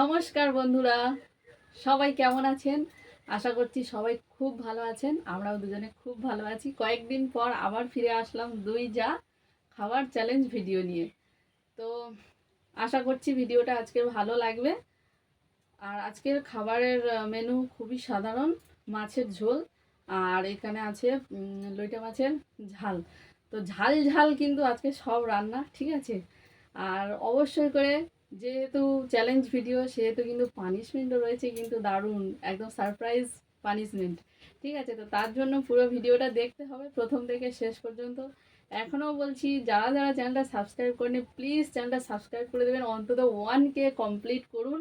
নমস্কার বন্ধুরা, সবাই কেমন আছেন? আশা করছি সবাই খুব ভালো আছেন। আমরাও দুজনে খুব ভালো আছি। কয়েকদিন পর আবার ফিরে আসলাম দুই যা খাবার চ্যালেঞ্জ ভিডিও নিয়ে। তো আশা করছি ভিডিওটা আজকে ভালো লাগবে। আর আজকের খাবারের মেনু খুবই সাধারণ, মাছের ঝোল আর এখানে আছে লইটা মাছের ঝাল। তো ঝাল ঝাল কিন্তু আজকে সব রান্না, ঠিক আছে? আর অবশ্যই করে, যেহেতু চ্যালেঞ্জ ভিডিও সেহেতু কিন্তু পানিশমেন্টও রয়েছে, কিন্তু দারুণ একদম সারপ্রাইজ পানিশমেন্ট। ঠিক আছে, তো তার জন্য পুরো ভিডিওটা দেখতে হবে প্রথম থেকে শেষ পর্যন্ত। এখনও বলছি, যারা যারা চ্যানেলটা সাবস্ক্রাইব করেনি প্লিজ চ্যানেলটা সাবস্ক্রাইব করে দেবেন, অন্তত 1K কমপ্লিট করুন।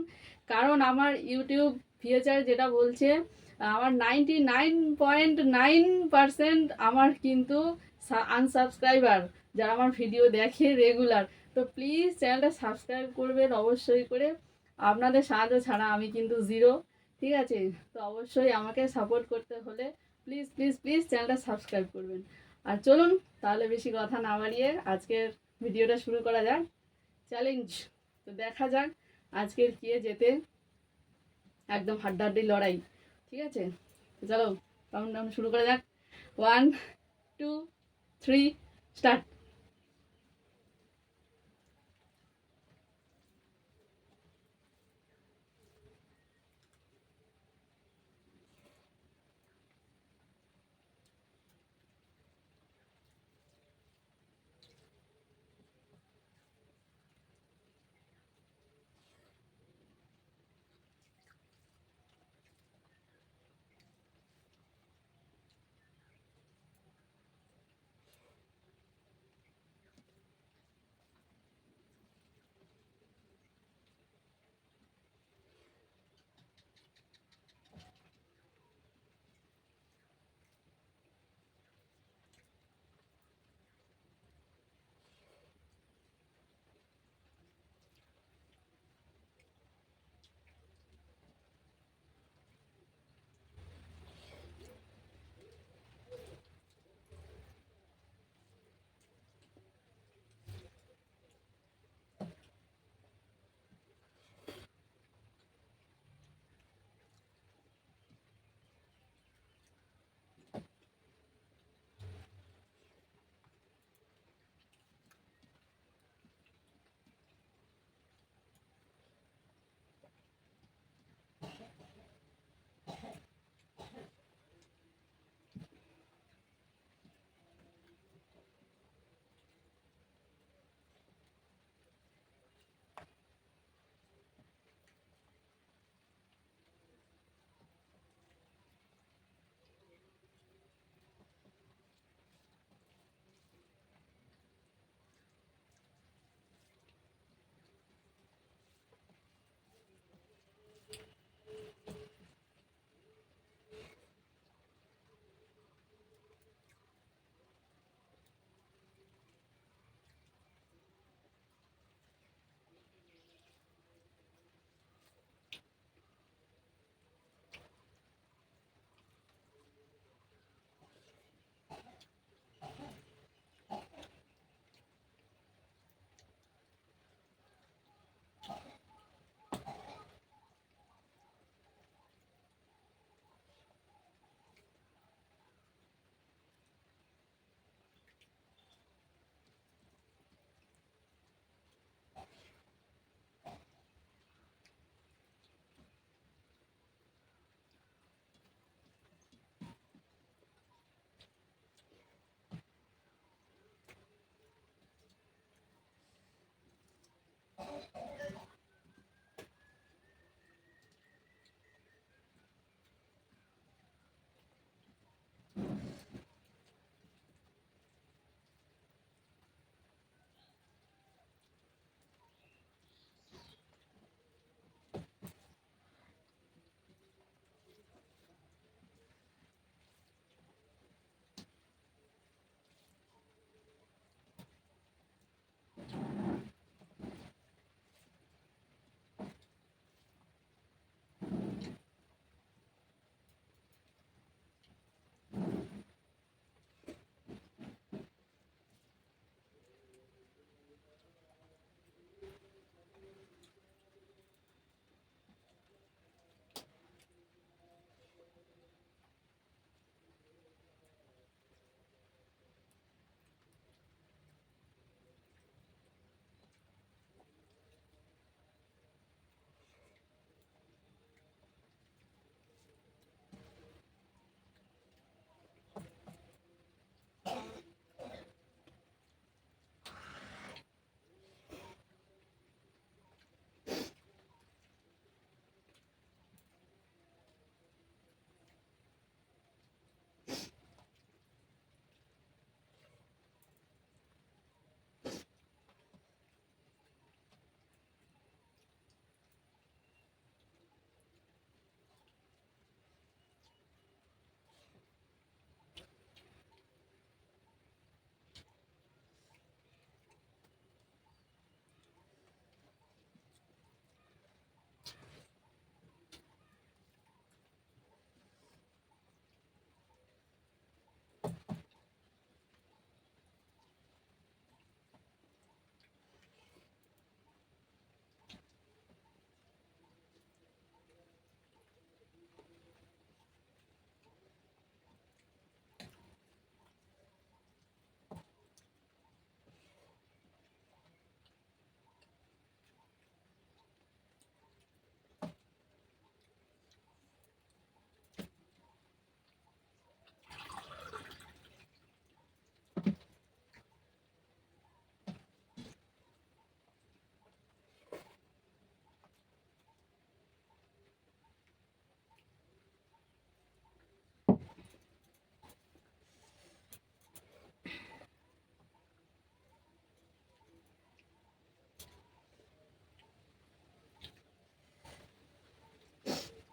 কারণ আমার ইউটিউব ফিউচার যেটা বলছে, আমার 99.9% আমার কিন্তু আনসাবস্ক্রাইবার, যারা আমার ভিডিও দেখে রেগুলার। তো প্লিজ চ্যানেলটা সাবস্ক্রাইব করবেন অবশ্যই করে। আপনাদের সাহায্য ছাড়া আমি কিন্তু জিরো, ঠিক আছে? তো অবশ্যই আমাকে সাপোর্ট করতে হলে প্লিজ প্লিজ প্লিজ চ্যানেলটা সাবস্ক্রাইব করবেন। আর চলুন তাহলে বেশি কথা না বাড়িয়ে আজকের ভিডিওটা শুরু করা যাক। চ্যালেঞ্জ, তো দেখা যাক আজকের কে জেতে। একদম হাড্ডাহাড্ডি লড়াই, ঠিক আছে? তো চলো কাউন্টডাউন শুরু করা যাক। 1, 2, 3, স্টার্ট।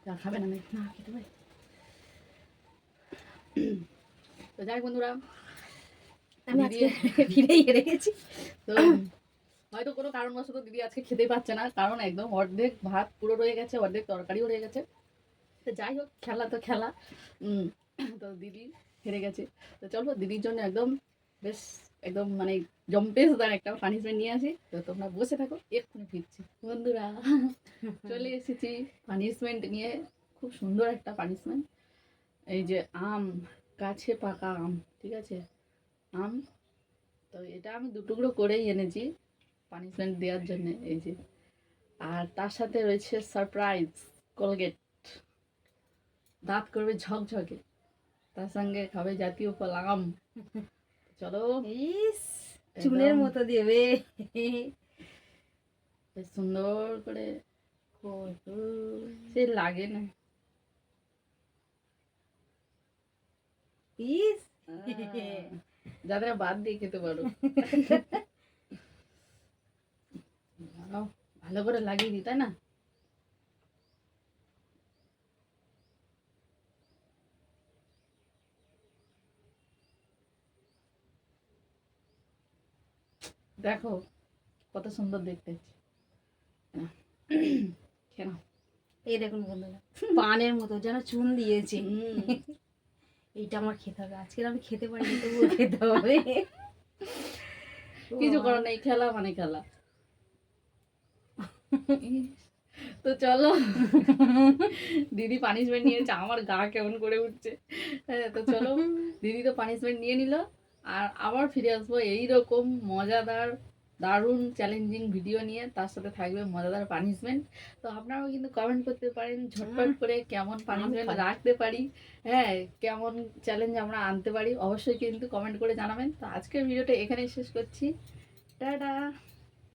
যা খাবে না নাকি? না খেতে পারি। তো যাই বন্ধুরা, আমি দিদি আজকে ফিরেই হেরে গেছি। তো হয়তো কোনো কারণবশত দিদি আজকে খেতে পাচ্ছে না, কারণ একদম অর্ধেক ভাত পুরো রয়ে গেছে, অর্ধেক তরকারিও রয়ে গেছে। তো যাই হোক, খেলা তো খেলা। তো দিদি হেরে গেছে। তো চলো দিদির জন্য একদম বেশ একদম মানে জম্পেশদার একটা পানিশমেন্ট নিয়ে আসি। তো তোমরা বসে থাকো, এক্ষুনি ফিরছি। বন্ধুরা চলে এসেছি পানিশমেন্ট নিয়ে, খুব সুন্দর একটা পানিশমেন্ট। এই যে আম, গাছে পাকা আম, ঠিক আছে, আম। তো এটা আমি দুটুকরো করেই এনেছি পানিশমেন্ট দেওয়ার জন্য, এই যে। আর তার সাথে রয়েছে সারপ্রাইজ কোলগেট, দাঁত করবে ঝকঝকে, তার সঙ্গে খাবে জাতীয় ফল আম। চলো ইস, চুনের একদম মতো দেবে। বেশ সুন্দর করে সে লাগে না। ইস, যাদের বাদ দিয়ে খেতে পারো। নাও, ভালো করে লাগিয়ে দিই, তাই না? দেখো কত সুন্দর দেখতে। কেন এই দেখুন বন্ধুরা, পানের মতো যেন চুন দিয়েছে। এইটা আমার খেতে হবে, আজকে আমি খেতে পারি না, তবুও খেতে হবে। কিছু করার নেই, খেলা মানে খেলা। তো চলো, দিদি পানিশমেন্ট নিয়েছে, আমার গা কেমন করে উঠছে। হ্যাঁ, তো চলো, দিদি তো পানিশমেন্ট নিয়ে নিল, আর আবার ফিরে আসবো এইরকম মজাদার দারুণ চ্যালেঞ্জিং ভিডিও নিয়ে, তার সাথে থাকবে মজাদার পানিশমেন্ট। তো আপনারাও কিন্তু কমেন্ট করতে পারেন ঝটপট করে কেমন পানিশমেন্ট রাখতে পারি, হ্যাঁ, কেমন চ্যালেঞ্জ আমরা আনতে পারি, অবশ্যই কিন্তু কমেন্ট করে জানাবেন। তো আজকের ভিডিওটা এখানেই শেষ করছি, টাটা।